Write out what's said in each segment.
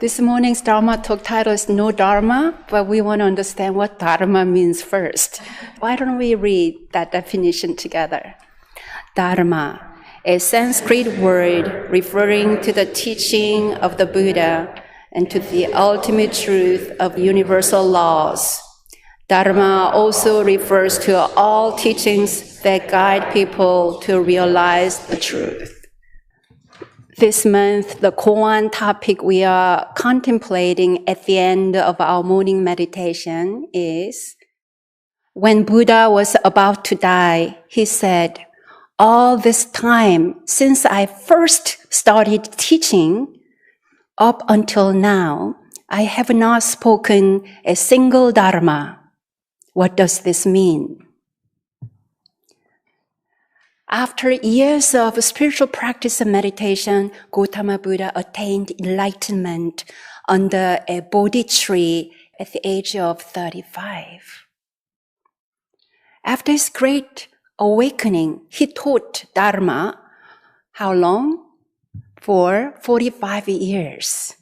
This morning's Dharma talk title is No Dharma, but we want to understand what Dharma means first. Why don't we read that definition together? Dharma, a Sanskrit word referring to the teaching of the Buddha and to the ultimate truth of universal laws. Dharma also refers to all teachings that guide people to realize the truth. This month, the koan topic we are contemplating at the end of our morning meditation is, when Buddha was about to die, he said, all this time since I first started teaching, up until now, I have not spoken a single dharma. What does this mean? After years of spiritual practice and meditation, Gautama Buddha attained enlightenment under a Bodhi tree at the age of 35. After his great awakening, he taught Dharma, how long? For 45 years.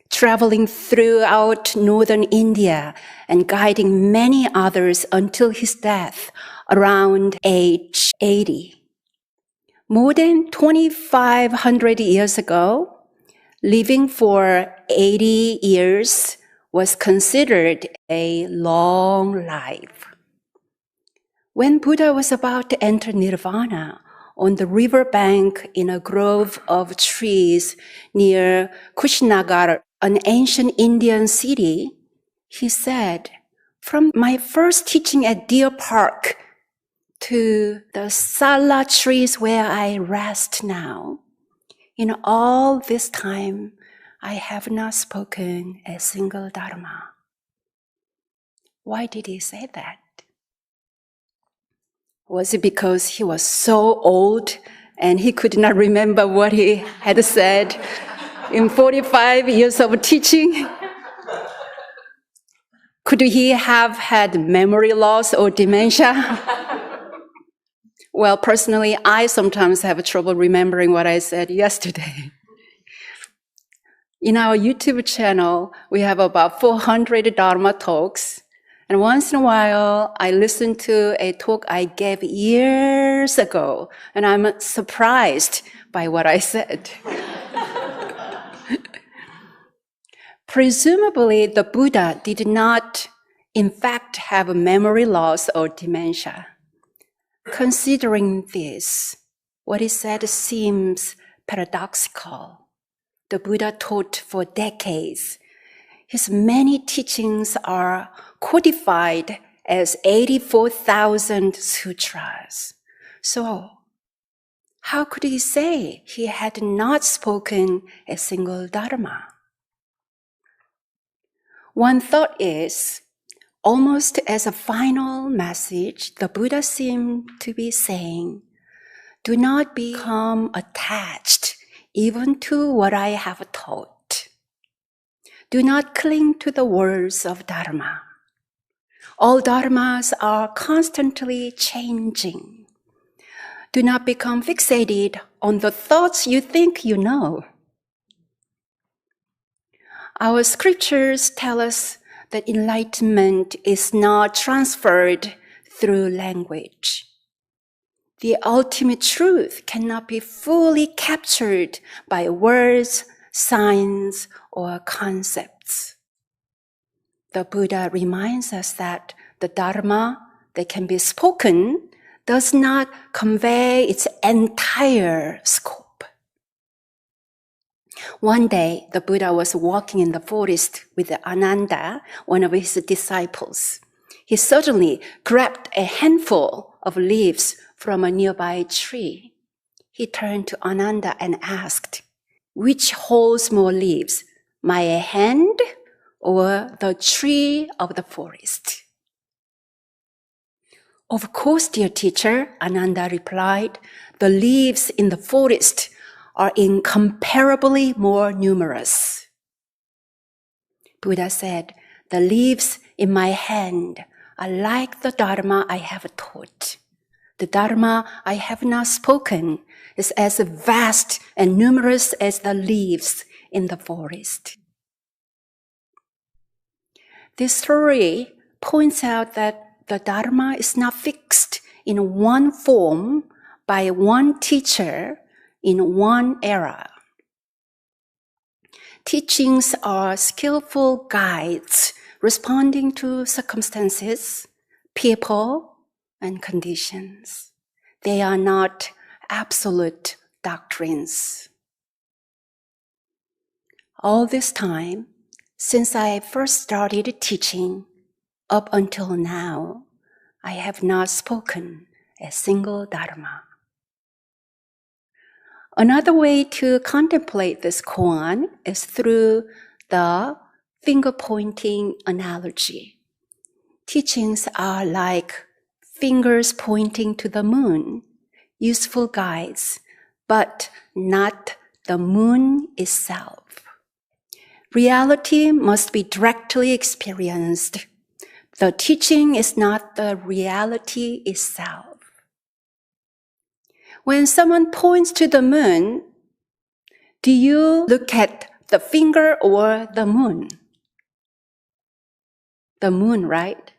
Traveling throughout northern India and guiding many others until his death around age 80. More than 2,500 years ago, living for 80 years was considered a long life. When Buddha was about to enter nirvana on the riverbank in a grove of trees near Kushinagar, an ancient Indian city, he said, from my first teaching at Deer Park to the sala trees where I rest now, in all this time, I have not spoken a single dharma. Why did he say that? Was it because he was so old and he could not remember what he had said in 45 years of teaching? Could he have had memory loss or dementia? Well, personally, I sometimes have trouble remembering what I said yesterday. In our YouTube channel, we have about 400 Dharma talks. And once in a while, I listen to a talk I gave years ago, and I'm surprised by what I said. Presumably, the Buddha did not, in fact, have memory loss or dementia. Considering this, what he said seems paradoxical. The Buddha taught for decades. His many teachings are codified as 84,000 sutras. So, how could he say he had not spoken a single dharma? One thought is, almost as a final message, the Buddha seemed to be saying, do not become attached even to what I have taught. Do not cling to the words of Dharma. All dharmas are constantly changing. Do not become fixated on the thoughts you think you know. Our scriptures tell us that enlightenment is not transferred through language. The ultimate truth cannot be fully captured by words, signs, or concepts. The Buddha reminds us that the Dharma that can be spoken does not convey its entire scope. One day, the Buddha was walking in the forest with Ananda, one of his disciples. He suddenly grabbed a handful of leaves from a nearby tree. He turned to Ananda and asked, which holds more leaves, my hand or the tree of the forest? Of course, dear teacher, Ananda replied, the leaves in the forest are incomparably more numerous. Buddha said, the leaves in my hand are like the Dharma I have taught. The Dharma I have not spoken is as vast and numerous as the leaves in the forest. This story points out that the Dharma is not fixed in one form by one teacher in one era. Teachings are skillful guides responding to circumstances, people, and conditions. They are not absolute doctrines. All this time, since I first started teaching, up until now, I have not spoken a single Dharma. Another way to contemplate this koan is through the finger-pointing analogy. Teachings are like fingers pointing to the moon, useful guides, but not the moon itself. Reality must be directly experienced. The teaching is not the reality itself. When someone points to the moon, do you look at the finger or the moon? The moon, right?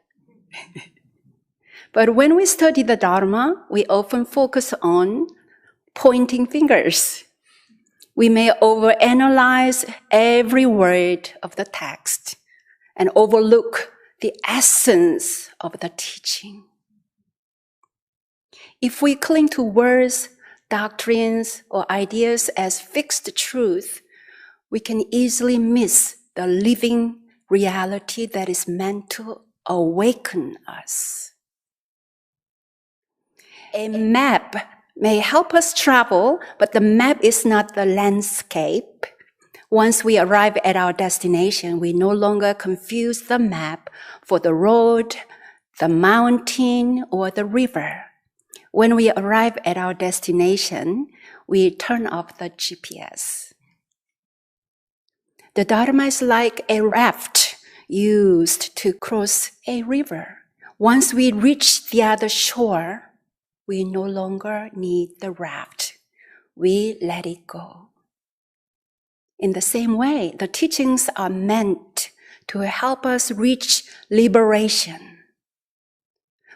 But when we study the Dharma, we often focus on pointing fingers. We may overanalyze every word of the text and overlook the essence of the teaching. If we cling to words, doctrines, or ideas as fixed truth, we can easily miss the living reality that is meant to awaken us. A map may help us travel, but the map is not the landscape. Once we arrive at our destination, we no longer confuse the map for the road, the mountain, or the river. When we arrive at our destination, we turn off the GPS. The Dharma is like a raft used to cross a river. Once we reach the other shore, we no longer need the raft. We let it go. In the same way, the teachings are meant to help us reach liberation.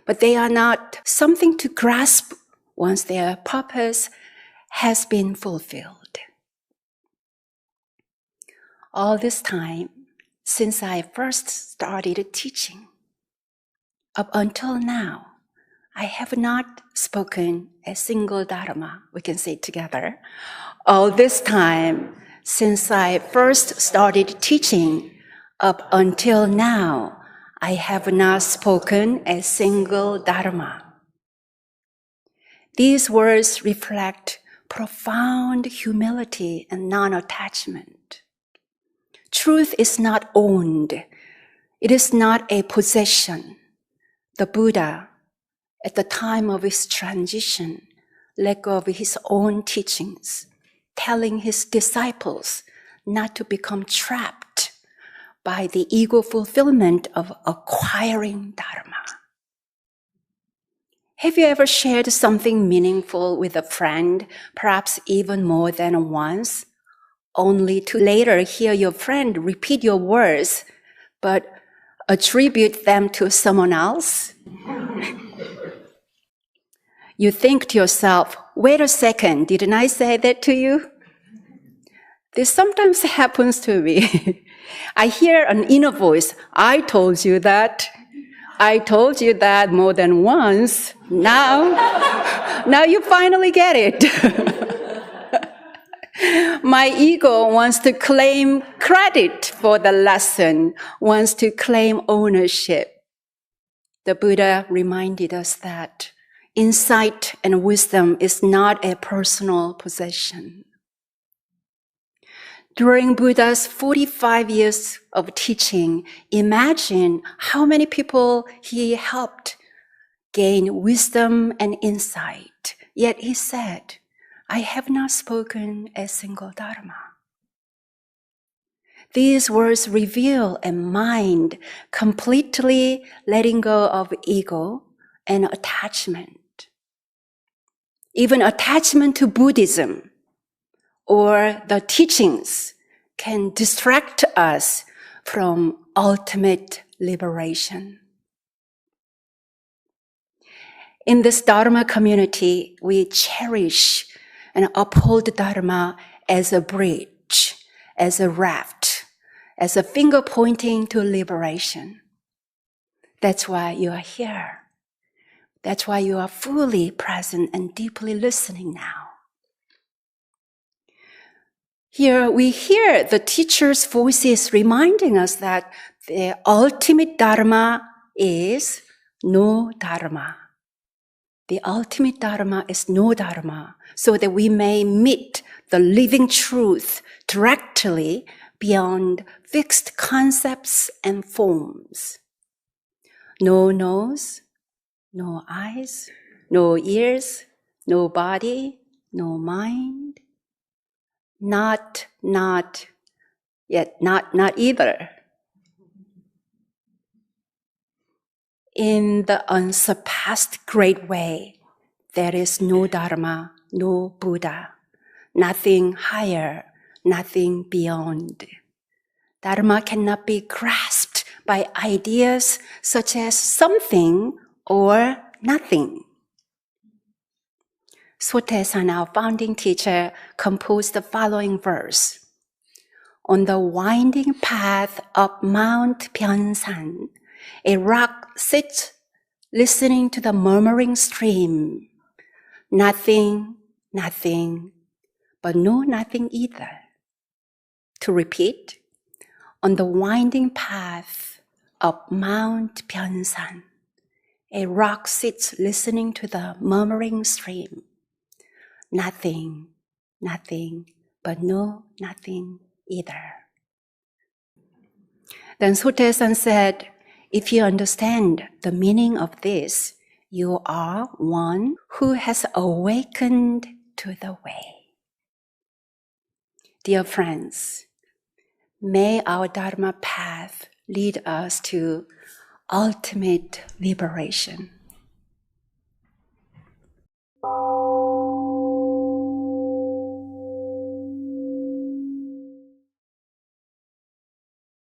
But they are not something to grasp once their purpose has been fulfilled. All this time, since I first started teaching, up until now, I have not spoken a single Dharma. We can say it together. All this time, since I first started teaching, up until now, I have not spoken a single Dharma. These words reflect profound humility and non-attachment. Truth is not owned. It is not a possession. The Buddha, at the time of his transition, let go of his own teachings, telling his disciples not to become trapped by the ego fulfillment of acquiring Dharma. Have you ever shared something meaningful with a friend, perhaps even more than once, only to later hear your friend repeat your words, but attribute them to someone else? You think to yourself, wait a second, didn't I say that to you? This sometimes happens to me. I hear an inner voice, I told you that. I told you that more than once. Now you finally get it. My ego wants to claim credit for the lesson, wants to claim ownership. The Buddha reminded us that insight and wisdom is not a personal possession. During Buddha's 45 years of teaching, imagine how many people he helped gain wisdom and insight. Yet he said, I have not spoken a single Dharma. These words reveal a mind completely letting go of ego and attachment. Even attachment to Buddhism or the teachings can distract us from ultimate liberation. In this Dharma community, we cherish and uphold Dharma as a bridge, as a raft, as a finger pointing to liberation. That's why you are here. That's why you are fully present and deeply listening now. Here we hear the teacher's voices reminding us that the ultimate Dharma is no Dharma. The ultimate Dharma is no Dharma, so that we may meet the living truth directly beyond fixed concepts and forms. No nose, no eyes, no ears, no body, no mind. Not, yet not either. In the unsurpassed great way, there is no Dharma, no Buddha, nothing higher, nothing beyond. Dharma cannot be grasped by ideas such as something or nothing. Sotaesan, our founding teacher, composed the following verse. On the winding path up Mount Pyeonsan, a rock sits listening to the murmuring stream. Nothing, but no nothing either. To repeat, on the winding path up Mount Pyeonsan, a rock sits listening to the murmuring stream. Nothing, but no nothing either. Then Sotaesan said, if you understand the meaning of this, you are one who has awakened to the way. Dear friends, may our Dharma path lead us to ultimate liberation.